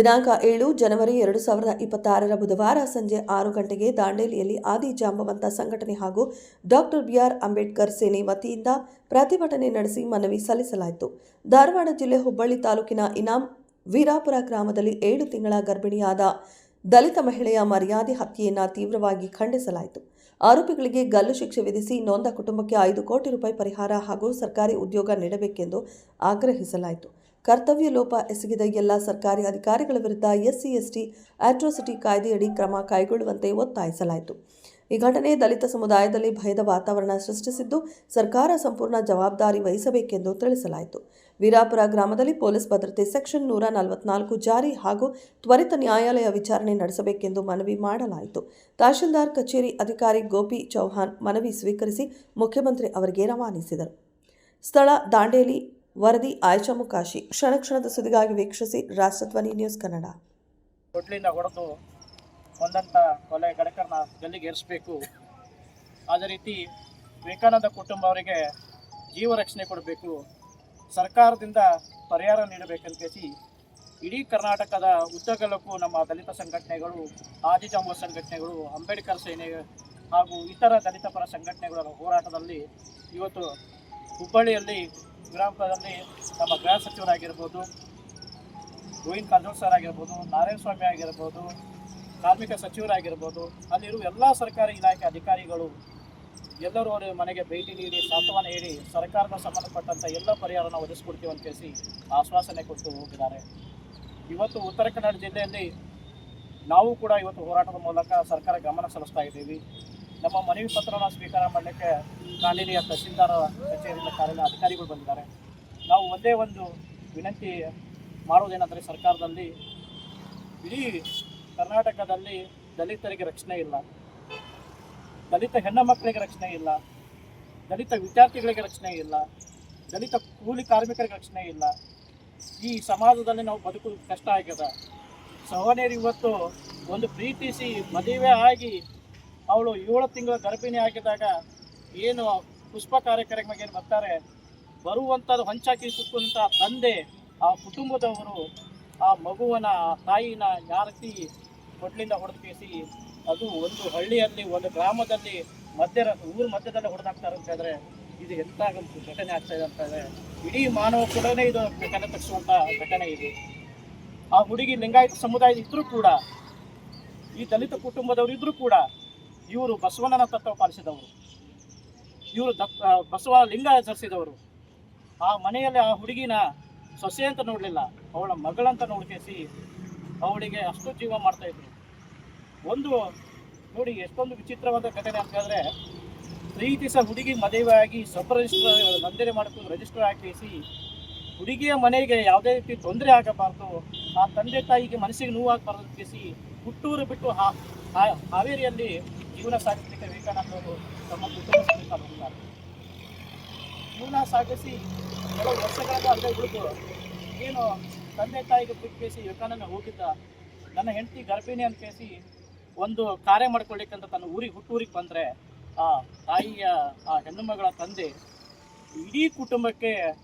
ದಿನಾಂಕ 7 ಜನವರಿ 2026 ಬುಧವಾರ ಸಂಜೆ 6 ಗಂಟೆಗೆ ದಾಂಡೇಲಿಯಲ್ಲಿ ಆದಿ ಜಾಂಬವಂತ ಸಂಘಟನೆ ಹಾಗೂ ಡಾಕ್ಟರ್ ಬಿಆರ್ ಅಂಬೇಡ್ಕರ್ ಸೇನೆ ವತಿಯಿಂದ ಪ್ರತಿಭಟನೆ ನಡೆಸಿ ಮನವಿ ಸಲ್ಲಿಸಲಾಯಿತು. ಧಾರವಾಡ ಜಿಲ್ಲೆ ಹುಬ್ಬಳ್ಳಿ ತಾಲೂಕಿನ ಇನಾಂ ವೀರಾಪುರ ಗ್ರಾಮದಲ್ಲಿ 7 ತಿಂಗಳ ಗರ್ಭಿಣಿಯಾದ ದಲಿತ ಮಹಿಳೆಯ ಮರ್ಯಾದೆ ಹತ್ಯೆಯನ್ನು ತೀವ್ರವಾಗಿ ಖಂಡಿಸಲಾಯಿತು. ಆರೋಪಿಗಳಿಗೆ ಗಲ್ಲು ಶಿಕ್ಷೆ ವಿಧಿಸಿ ನೊಂದ ಕುಟುಂಬಕ್ಕೆ 5 ಕೋಟಿ ರೂಪಾಯಿ ಪರಿಹಾರ ಹಾಗೂ ಸರ್ಕಾರಿ ಉದ್ಯೋಗ ನೀಡಬೇಕೆಂದು ಆಗ್ರಹಿಸಲಾಯಿತು. ಕರ್ತವ್ಯ ಲೋಪ ಎಸಗಿದ ಎಲ್ಲ ಸರ್ಕಾರಿ ಅಧಿಕಾರಿಗಳ ವಿರುದ್ಧ ಎಸ್ಸಿ ಎಸ್ಟಿ ಅಟ್ರಾಸಿಟಿ ಕಾಯ್ದೆಯಡಿ ಕ್ರಮ ಕೈಗೊಳ್ಳುವಂತೆ ಒತ್ತಾಯಿಸಲಾಯಿತು. ಈ ಘಟನೆ ದಲಿತ ಸಮುದಾಯದಲ್ಲಿ ಭಯದ ವಾತಾವರಣ ಸೃಷ್ಟಿಸಿದ್ದು, ಸರ್ಕಾರ ಸಂಪೂರ್ಣ ಜವಾಬ್ದಾರಿ ವಹಿಸಬೇಕೆಂದು ತಿಳಿಸಲಾಯಿತು. ವೀರಾಪುರ ಗ್ರಾಮದಲ್ಲಿ ಪೊಲೀಸ್ ಭದ್ರತೆ ಸೆಕ್ಷನ್ 144 ಜಾರಿ ಹಾಗೂ ತ್ವರಿತ ನ್ಯಾಯಾಲಯ ವಿಚಾರಣೆ ನಡೆಸಬೇಕೆಂದು ಮನವಿ ಮಾಡಲಾಯಿತು. ತಹಶೀಲ್ದಾರ್ ಕಚೇರಿ ಅಧಿಕಾರಿ ಗೋಪಿ ಚೌಹಾಣ್ ಮನವಿ ಸ್ವೀಕರಿಸಿ ಮುಖ್ಯಮಂತ್ರಿ ಅವರಿಗೆ ರವಾನಿಸಿದರು. ಸ್ಥಳ ದಾಂಡೇಲಿ. ವರದಿ ಆಯಿಷಾ ಮುಕಾಶಿ. ಕ್ಷಣ ಕ್ಷಣದ ಸುದ್ದಿಗಾಗಿ ವೀಕ್ಷಿಸಿ ರಾಷ್ಟ್ರಧ್ವನಿ ನ್ಯೂಸ್ ಕನ್ನಡ. ಕೊಡ್ಲಿಂದ ಹೊಡೆದು ಒಂದಂತ ಕೊಲೆ ಗಡಕರನ್ನ ಗಲ್ಲಿಗೆ ಏರಿಸಬೇಕು. ಅದೇ ರೀತಿ ವಿವೇಕಾನಂದ ಕುಟುಂಬ ಅವರಿಗೆ ಜೀವ ರಕ್ಷಣೆ ಕೊಡಬೇಕು. ಸರ್ಕಾರದಿಂದ ಪರಿಹಾರ ನೀಡಬೇಕಂತೇಸಿ ಇಡೀ ಕರ್ನಾಟಕದ ಉದ್ದಗಲಕ್ಕೂ ನಮ್ಮ ದಲಿತ ಸಂಘಟನೆಗಳು, ಆದಿಜಾಂಬವ ಸಂಘಟನೆಗಳು, ಅಂಬೇಡ್ಕರ್ ಸೇನೆ ಹಾಗೂ ಇತರ ದಲಿತ ಪರ ಸಂಘಟನೆಗಳ ಹೋರಾಟದಲ್ಲಿ ಇವತ್ತು ಹುಬ್ಬಳ್ಳಿಯಲ್ಲಿ ಗ್ರಾಮದಲ್ಲಿ ನಮ್ಮ ಗೃಹ ಸಚಿವರಾಗಿರ್ಬೋದು, ಗೋವಿಂದ ಕಾರಜೋಳ ಸರ್ ಆಗಿರ್ಬೋದು, ನಾರಾಯಣ ಸ್ವಾಮಿ ಆಗಿರ್ಬೋದು, ಕಾರ್ಮಿಕ ಸಚಿವರಾಗಿರ್ಬೋದು, ಅಲ್ಲಿರುವ ಎಲ್ಲ ಸರ್ಕಾರಿ ಇಲಾಖೆ ಅಧಿಕಾರಿಗಳು ಎಲ್ಲರೂ ಅವರ ಮನೆಗೆ ಭೇಟಿ ನೀಡಿ ಸಾಂತ್ವನ ಹೇಳಿ ಸರ್ಕಾರದ ಸಂಬಂಧಪಟ್ಟಂಥ ಎಲ್ಲ ಪರಿಹಾರನ ಒದಗಿಸ್ಕೊಡ್ತೀವಿ ಅಂತ ಕೇಳಿಸಿ ಆಶ್ವಾಸನೆ ಕೊಟ್ಟು ಹೋಗಿದ್ದಾರೆ. ಇವತ್ತು ಉತ್ತರ ಕನ್ನಡ ಜಿಲ್ಲೆಯಲ್ಲಿ ನಾವು ಕೂಡ ಇವತ್ತು ಹೋರಾಟದ ಮೂಲಕ ಸರ್ಕಾರ ಗಮನ ಸಲ್ಲಿಸ್ತಾ ಇದ್ದೀವಿ. ನಮ್ಮ ಮನವಿ ಪತ್ರನ ಸ್ವೀಕಾರ ಮಾಡಲಿಕ್ಕೆ ದಾಂಡೇಲಿಯ ತಹಶೀಲ್ದಾರ್ ಕಚೇರಿಯಿಂದ ಕಾರ್ಯಾಲಯ ಅಧಿಕಾರಿಗಳು ಬಂದಿದ್ದಾರೆ. ನಾವು ಒಂದೇ ಒಂದು ವಿನಂತಿ ಮಾಡುವುದೇನೆಂದರೆ, ಸರ್ಕಾರದಲ್ಲಿ ಇಡೀ ಕರ್ನಾಟಕದಲ್ಲಿ ದಲಿತರಿಗೆ ರಕ್ಷಣೆ ಇಲ್ಲ, ದಲಿತ ಹೆಣ್ಣು ಮಕ್ಕಳಿಗೆ ರಕ್ಷಣೆ ಇಲ್ಲ, ದಲಿತ ವಿದ್ಯಾರ್ಥಿಗಳಿಗೆ ರಕ್ಷಣೆ ಇಲ್ಲ, ದಲಿತ ಕೂಲಿ ಕಾರ್ಮಿಕರಿಗೆ ರಕ್ಷಣೆ ಇಲ್ಲ. ಈ ಸಮಾಜದಲ್ಲಿ ನಾವು ಬದುಕುವುದು ಕಷ್ಟ ಆಗ್ಯದ. ಸಹೋದರಿ ಇವತ್ತು ಒಂದು ಪ್ರೀತಿಸಿ ಮದುವೆ ಆಗಿ ಅವಳು 7 ತಿಂಗಳ ಗರ್ಭಿಣಿ ಆಗಿದ್ದಾಗ ಏನು ಪುಷ್ಪ ಕಾರ್ಯಕ್ರಮಕ್ಕೆ ಏನು ಬರ್ತಾರೆ, ಬರುವಂಥದ್ದು ಹೊಂಚಾಕಿ ಸುತ್ತುವಂಥ ತಂದೆ, ಆ ಕುಟುಂಬದವರು ಆ ಮಗುವನ ತಾಯಿನ ಯಾವ ರೀತಿ ಕೊಡ್ಲಿಂದ ಹೊಡೆದು ಅದು ಒಂದು ಹಳ್ಳಿಯಲ್ಲಿ, ಒಂದು ಗ್ರಾಮದಲ್ಲಿ ಊರ ಮಧ್ಯದಲ್ಲಿ ಹೊಡೆದಾಕ್ತಾರೆ ಅಂತ ಹೇಳಿದ್ರೆ ಇದು ಎಂಥ ಒಂದು ಘಟನೆ ಆಗ್ತಾ ಇದೆ ಅಂತ ಹೇಳಿದ್ರೆ ಇಡೀ ಮಾನವ ಕೂಡ ಇದು ಕಲೆ ತರಿಸುವಂಥ ಘಟನೆ ಇದು. ಆ ಹುಡುಗಿ ಲಿಂಗಾಯತ ಸಮುದಾಯದ ಇದ್ರೂ ಕೂಡ, ಈ ದಲಿತ ಕುಟುಂಬದವರು ಇದ್ರೂ ಕೂಡ ಇವರು ಬಸವಣ್ಣನ ತತ್ವ ಪಾಲಿಸಿದವರು, ಇವರು ಬಸವ ಲಿಂಗ ಧರಿಸಿದವರು. ಆ ಮನೆಯಲ್ಲಿ ಆ ಹುಡುಗಿನ ಸೊಸೆ ಅಂತ ನೋಡಲಿಲ್ಲ, ಅವಳ ಮಗಳಂತ ನೋಡ್ಕೇಸಿ ಅವಳಿಗೆ ಅಷ್ಟು ಜೀವ ಮಾಡ್ತಾಯಿದ್ರು. ಒಂದು ನೋಡಿ ಎಷ್ಟೊಂದು ವಿಚಿತ್ರವಾದ ಘಟನೆ ಅಂತ ಹೇಳಿದ್ರೆ, ಪ್ರೀತಿಸ ಹುಡುಗಿ ಮದುವೆ ಆಗಿ ಸಬ್ ರಿಜಿಸ್ಟರ್ ನೋಂದಣಿ ಮಾಡ್ಕೊಂಡು ರಿಜಿಸ್ಟರ್ ಹಾಕಿಸಿ ಹುಡುಗಿಯ ಮನೆಗೆ ಯಾವುದೇ ರೀತಿ ತೊಂದರೆ ಆಗಬಾರ್ದು, ಆ ತಂದೆ ತಾಯಿಗೆ ಮನಸ್ಸಿಗೆ ನೋವಾಗಬಾರ್ದು ಕೇಸಿ ಹುಟ್ಟೂರು ಬಿಟ್ಟು ಹಾವೇರಿಯಲ್ಲಿ ಜೀವನ ಸಾಗಿಸಲಿಕ್ಕೆ ವಿವೇಕಾನಂದರು ತಮ್ಮ ಕುಟುಂಬ ಸಮೇತ ಬಂದಿದ್ದಾರೆ. ಜೀವನ ಸಾಗಿಸಿ ಕೆಲವು ವರ್ಷಗಳಿಂದ ಅಲ್ಲೇ ಉಳಿದು ಏನು ತಂದೆ ತಾಯಿಗೆ ಬಿಟ್ಟು ವಿವೇಕಾನಂದ ಹೋಗಿದ್ದ. ನನ್ನ ಹೆಂಡತಿ ಗರ್ಭಿಣಿ ಅಂತ ಕೇಸಿ ಒಂದು ಕಾರ್ಯ ಮಾಡ್ಕೊಳ್ಳಿಕ್ಕಂತ ತನ್ನ ಹುಟ್ಟೂರಿಗೆ ಬಂದರೆ ಆ ತಾಯಿಯ ಆ ಹೆಣ್ಣು ಮಗಳ ತಂದೆ ಇಡೀ ಕುಟುಂಬಕ್ಕೆ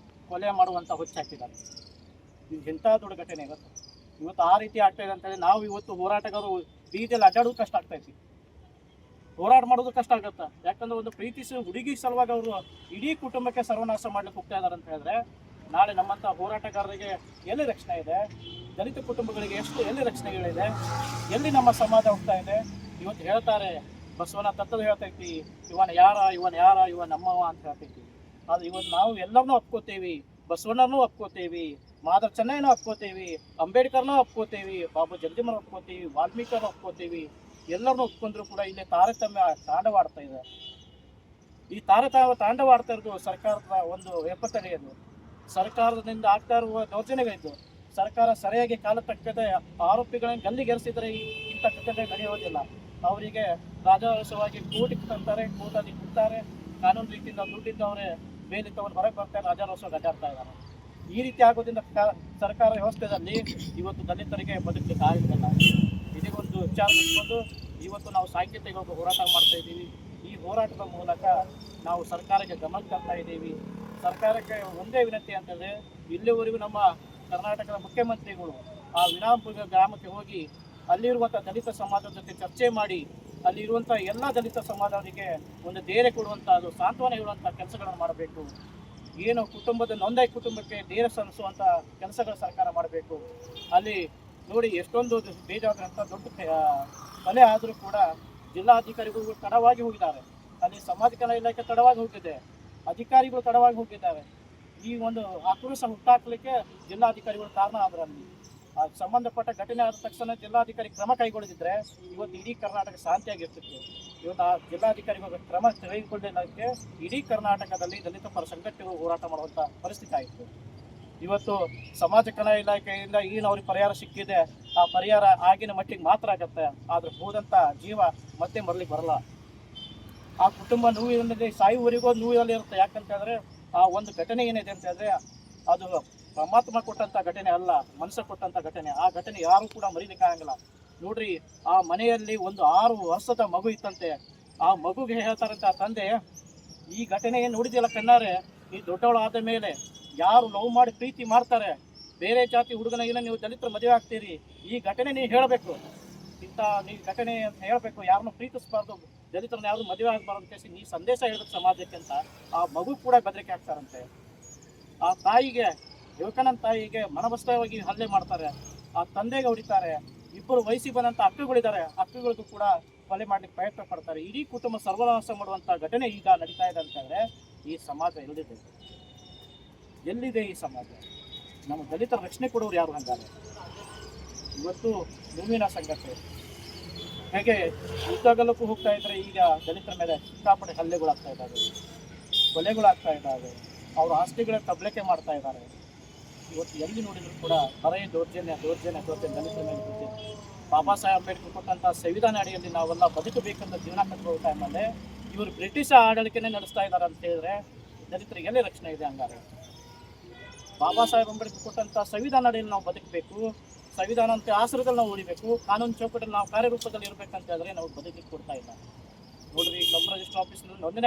ಕೊಲೆ ಮಾಡುವಂಥ ಹುಚ್ಚಾಕಿದ್ದಾರೆ. ಇದು ಎಂಥ ದೊಡ್ಡ ಘಟನೆ ಇವತ್ತು ಆ ರೀತಿ ಆಗ್ತಾ ಇದೆ ಅಂತೇಳಿ ನಾವು ಇವತ್ತು ಹೋರಾಟಗಾರರು ಬೀದಿಯಲ್ಲಿ ಅಡ್ಡಾಡೋದು ಕಷ್ಟ ಆಗ್ತೈತಿ, ಹೋರಾಟ ಮಾಡೋದು ಕಷ್ಟ ಆಗುತ್ತೆ. ಯಾಕಂದ್ರೆ ಒಂದು ಪ್ರೀತಿಸಿ ಹುಡುಗಿ ಸಲುವಾಗಿ ಅವರು ಇಡೀ ಕುಟುಂಬಕ್ಕೆ ಸರ್ವನಾಶ ಮಾಡ್ಲಿಕ್ಕೆ ಹೋಗ್ತಾ ಇದ್ದಾರೆ ಅಂತ ಹೇಳಿದ್ರೆ ನಾಳೆ ನಮ್ಮಂಥ ಹೋರಾಟಗಾರರಿಗೆ ಎಲ್ಲಿ ರಕ್ಷಣೆ ಇದೆ? ದಲಿತ ಕುಟುಂಬಗಳಿಗೆ ಎಲ್ಲಿ ರಕ್ಷಣೆಗಳಿದೆ? ಎಲ್ಲಿ ನಮ್ಮ ಸಮಾಜ ಹೋಗ್ತಾ ಇದೆ? ಇವತ್ತು ಹೇಳ್ತಾರೆ ಬಸವನ ತತ್ವ ಹೇಳ್ತೈತಿ, ಇವನ ಯಾರ ನಮ್ಮವ ಅಂತ ಹೇಳ್ತೈತಿ. ಅದು ಇವತ್ತು ನಾವು ಎಲ್ಲರನ್ನೂ ಒಪ್ಕೋತೀವಿ, ಬಸವಣ್ಣನೂ ಒಪ್ಕೋತೀವಿ, ಮಾಧವ ಚೆನ್ನೈನೂ ಒಪ್ಕೋತೀವಿ, ಅಂಬೇಡ್ಕರ್ನೂ ಒಪ್ಕೋತೀವಿ, ಬಾಬಾ ಜಗಜೀವನ ಒಪ್ಕೋತೀವಿ, ವಾಲ್ಮೀಕಿಯನ್ನು ಒಪ್ಕೋತೀವಿ. ಎಲ್ಲರನ್ನೂ ಒಪ್ಕೊಂಡ್ರು ಕೂಡ ಇಲ್ಲಿ ತಾರತಮ್ಯ ತಾಂಡವಾಡ್ತಾ ಇದೆ. ಈ ತಾಂಡವಾಡ್ತಾ ಇರೋದು ಸರ್ಕಾರದ ಒಂದು ವ್ಯಪತನೆಯನ್ನು, ಸರ್ಕಾರದಿಂದ ಆಗ್ತಾ ಇರುವ ದೌರ್ಜನ್ಯಗಳಿದ್ದು, ಸರ್ಕಾರ ಸರಿಯಾಗಿ ಕಾಲ ತಕ್ಕದೆ ಆರೋಪಿಗಳನ್ನು ಗಲ್ಲಿಗೇರಿಸಿದರೆ ಇಂಥ ಘಟನೆ ನಡೆಯೋದಿಲ್ಲ. ಅವರಿಗೆ ರಾಜಾರೋಷವಾಗಿ ಕೋರ್ಟಿಗೆ ತಂತಾರೆ, ಕೋರ್ಟಲ್ಲಿ ಬಿಡ್ತಾರೆ, ಕಾನೂನು ರೀತಿಯಿಂದ ದುಡ್ಡಿದ್ದವರೇ ಬೇಲಿ ತಗೊಂಡು ಹೊರಗೆ ಬರ್ತಾರೆ, ರಾಜಾರೋಷವಾಗಿ ಅಡ್ಡಾಡ್ತಾ ಇದ್ದಾರೆ. ಈ ರೀತಿ ಆಗೋದ್ರಿಂದ ಸರ್ಕಾರ ವ್ಯವಸ್ಥೆಯಲ್ಲಿ ಇವತ್ತು ದಲಿತರಿಗೆ ಬದುಕಲಿಕ್ಕೆ ಆಗುತ್ತಿಲ್ಲ. ಇದಕ್ಕೊಂದು ವಿಚಾರ ಇಟ್ಕೊಂಡು ಇವತ್ತು ನಾವು ಸಾಂಕೇತಿಕ ಹೋರಾಟ ಮಾಡ್ತಾ ಇದ್ದೀವಿ. ಈ ಹೋರಾಟದ ಮೂಲಕ ನಾವು ಸರ್ಕಾರಕ್ಕೆ ಗಮನ ತರ್ತಾ ಇದ್ದೀವಿ. ಸರ್ಕಾರಕ್ಕೆ ಒಂದೇ ವಿನಂತಿ ಅಂತಂದರೆ, ಇಲ್ಲಿವರೆಗೂ ನಮ್ಮ ಕರ್ನಾಟಕದ ಮುಖ್ಯಮಂತ್ರಿಗಳು ಆ ವಿನಾಪುರ ಗ್ರಾಮಕ್ಕೆ ಹೋಗಿ ಅಲ್ಲಿರುವಂಥ ದಲಿತ ಸಮಾಜದ ಜೊತೆ ಚರ್ಚೆ ಮಾಡಿ ಅಲ್ಲಿರುವಂಥ ಎಲ್ಲ ದಲಿತ ಸಮಾಜದವರಿಗೆ ಒಂದು ಧೈರ್ಯ ಕೊಡುವಂಥ ಅದು ಸಾಂತ್ವನ ಹೇಳುವಂಥ ಕೆಲಸಗಳನ್ನು ಮಾಡಬೇಕು. ಏನು ಕುಟುಂಬದ ನೋಂದಾಯಿ ಕುಟುಂಬಕ್ಕೆ ಧೈರ್ಯ ಸಲ್ಲಿಸುವಂಥ ಕೆಲಸಗಳ ಸರ್ಕಾರ ಮಾಡಬೇಕು. ಅಲ್ಲಿ ನೋಡಿ ಎಷ್ಟೊಂದು ಬೇಜಾದಂಥ ದೊಡ್ಡ ಕೊಲೆ ಆದರೂ ಕೂಡ ಜಿಲ್ಲಾಧಿಕಾರಿಗಳು ತಡವಾಗಿ ಹೋಗಿದ್ದಾರೆ, ಅಲ್ಲಿ ಸಮಾಜ ಕಲ್ಯಾಣ ಇಲಾಖೆ ತಡವಾಗಿ ಹೋಗಿದೆ, ಅಧಿಕಾರಿಗಳು ತಡವಾಗಿ ಹೋಗಿದ್ದಾರೆ. ಈ ಒಂದು ಆಕ್ರೋಶ ಹುಟ್ಟಾಕಲಿಕ್ಕೆ ಜಿಲ್ಲಾಧಿಕಾರಿಗಳು ಕಾರಣ ಆದ್ರೆ ಅಲ್ಲಿ ಸಂಬಂಧಪಟ್ಟ ಘಟನೆ ಆದ ತಕ್ಷಣ ಜಿಲ್ಲಾಧಿಕಾರಿ ಕ್ರಮ ಕೈಗೊಳ್ಳದಿದ್ರೆ ಇವತ್ತು ಇಡೀ ಕರ್ನಾಟಕ ಶಾಂತಿಯಾಗಿರ್ತಿತ್ತು. ಇವತ್ತು ಆ ಜಿಲ್ಲಾಧಿಕಾರಿಗಳು ಕ್ರಮ ತೆಗೆದುಕೊಳ್ಳಲಿಕ್ಕೆ ಇಡೀ ಕರ್ನಾಟಕದಲ್ಲಿ ದಲಿತ ಪರ ಸಂಘಟನೆಗಳು ಹೋರಾಟ ಮಾಡುವಂಥ ಪರಿಸ್ಥಿತಿ ಆಯಿತು. ಇವತ್ತು ಸಮಾಜ ಕಲ್ಯಾಣ ಇಲಾಖೆಯಿಂದ ಏನು ಅವ್ರಿಗೆ ಪರಿಹಾರ ಸಿಕ್ಕಿದೆ, ಆ ಪರಿಹಾರ ಆಗಿನ ಮಟ್ಟಿಗೆ ಮಾತ್ರ ಆಗತ್ತೆ, ಆದ್ರೆ ಹೋದಂಥ ಜೀವ ಮತ್ತೆ ಮರಳಿಗೆ ಬರಲ್ಲ. ಆ ಕುಟುಂಬ ನೋವಿನಲ್ಲಿ ಸಾಯುವವರೆಗೂ ನೋವಿನಲ್ಲಿ ಇರುತ್ತೆ. ಯಾಕಂತ ಹೇಳಿದ್ರೆ ಆ ಒಂದು ಘಟನೆ ಏನಿದೆ ಅಂತ ಹೇಳಿದ್ರೆ ಅದು ಪರಮಾತ್ಮ ಕೊಟ್ಟಂತ ಘಟನೆ ಅಲ್ಲ, ಮನುಷ್ಯ ಕೊಟ್ಟಂತ ಘಟನೆ. ಆ ಘಟನೆ ಯಾರು ಕೂಡ ಮರೀಲಿಕ್ಕೆ ಆಗಲ್ಲ. ನೋಡ್ರಿ, ಆ ಮನೆಯಲ್ಲಿ ಒಂದು 6 ವರ್ಷದ ಮಗು ಇತ್ತಂತೆ. ಆ ಮಗುಗೆ ಹೇಳ್ತಾರಂತ ತಂದೆ, ಈ ಘಟನೆ ಏನು ನೋಡಿದಿಲ್ಲ ಕಣ್ಣಾರೆ, ಈ ದೊಡ್ಡವಳು ಆದ ಮೇಲೆ ಯಾರು ಲವ್ ಮಾಡಿ ಪ್ರೀತಿ ಮಾಡ್ತಾರೆ, ಬೇರೆ ಜಾತಿ ಹುಡುಗನ ಏನೋ ನೀವು ದಲಿತರು ಮದುವೆ ಆಗ್ತೀರಿ, ಈ ಘಟನೆ ನೀವು ಹೇಳಬೇಕು, ಇಂಥ ನೀವು ಘಟನೆ ಅಂತ ಹೇಳಬೇಕು, ಯಾರನ್ನೂ ಪ್ರೀತಿಸಬಾರ್ದು, ದಲಿತರನ್ನ ಯಾರು ಮದುವೆ ಆಗಬಾರ್ದು ಅಂತ ನೀ ಸಂದೇಶ ಹೇಳಬೇಕು ಸಮಾಜಕ್ಕೆ ಅಂತ ಆ ಮಗು ಕೂಡ ಬೆದರಿಕೆ ಆಗ್ತಾರಂತೆ. ಆ ತಾಯಿಗೆ, ಯುವಕನಂತ ತಾಯಿಗೆ ಮನಬಸ್ತವಾಗಿ ಹಲ್ಲೆ ಮಾಡ್ತಾರೆ, ಆ ತಂದೆಗೆ ಹೊಡಿತಾರೆ. ಇಬ್ಬರು ವಯಸ್ಸಿಗೆ ಬಂದಂಥ ಅಕ್ಕಗಳಿದ್ದಾರೆ, ಅಕ್ಕಗಳಿಗೂ ಕೂಡ ಕೊಲೆ ಮಾಡ್ಲಿಕ್ಕೆ ಪ್ರಯತ್ನ ಪಡ್ತಾರೆ. ಇಡೀ ಕುಟುಂಬ ಸರ್ವನಾಶ ಮಾಡುವಂಥ ಘಟನೆ ಈಗ ನಡೀತಾ ಇದೆ ಅಂತಂದರೆ ಈ ಸಮಾಜ ಎಲ್ಲಿದೆ? ಎಲ್ಲಿದೆ ಈ ಸಮಾಜ? ನಮ್ಮ ದಲಿತರ ರಕ್ಷಣೆ ಕೊಡೋರು ಯಾರು ಹಂಗಾರೆ? ಇವತ್ತು ನೋವಿನ ಸಂಗತಿ. ಹೇಗೆ ಯುದ್ಧಗಲಕ್ಕೂ ಹೋಗ್ತಾ ಇದ್ರೆ ಈಗ ದಲಿತರ ಮೇಲೆ ಸಿಕ್ಕಾಪಟ್ಟೆ ಹಲ್ಲೆಗಳಾಗ್ತಾ ಇದ್ದಾವೆ, ಕೊಲೆಗಳಾಗ್ತಾ ಇದ್ದಾವೆ, ಅವ್ರ ಆಸ್ತಿಗಳ ಕಬಳಿಕೆ ಮಾಡ್ತಾ ಇದ್ದಾರೆ. ಇವತ್ತು ಎಲ್ಲಿ ನೋಡಿದ್ರು ಕೂಡ ಬರೀ ದೌರ್ಜನ್ಯ ದಲಿತರ ಮೇಲೆ ದೌರ್ಜನ್ಯ. ಬಾಬಾ ಸಾಹೇಬ್ ಅಂಬೇಡ್ಕರ್ ಕೊಟ್ಟಂಥ ಸಂವಿಧಾನ ಅಡಿಯಲ್ಲಿ ನಾವೆಲ್ಲ ಬದುಕಬೇಕಂತ ಜೀವನ ಕಟ್ಕೊಳ್ಳೋ ಟೈಮಲ್ಲಿ ಇವರು ಬ್ರಿಟಿಷ್ ಆಡಳಿಕೆನೇ ನಡೆಸ್ತಾ ಇದ್ದಾರೆ ಅಂತ ಹೇಳಿದ್ರೆ ದಲಿತರಿಗೆ ಎಲ್ಲಿ ರಕ್ಷಣೆ ಇದೆ ಹಂಗಾರೆ? ಬಾಬಾ ಸಾಹೇಬ್ ಅಂಬೇಡ್ಕರ್ ಕೊಟ್ಟಂಥ ಸಂವಿಧಾನ ಅಡಿಯಲ್ಲಿ ನಾವು ಬದುಕಬೇಕು, ಸಂವಿಧಾನ ಅಂತ ಆಸರದಲ್ಲಿ ನಾವು ಉಳಿಬೇಕು, ಕಾನೂನು ಚೌಕಟ್ಟಲ್ಲಿ ನಾವು ಕಾರ್ಯರೂಪದಲ್ಲಿ ಇರಬೇಕಂತ ಹೇಳಿದ್ರೆ ನಾವು ಬದುಕಲಿಕ್ಕೆ ಕೊಡ್ತಾ ಇಲ್ಲ. ನೋಡ್ರಿ, ಸಬ್ ರಿಜಿಸ್ಟರ್ ಆಫೀಸ್ನಲ್ಲಿ ನೋಂದಣಿ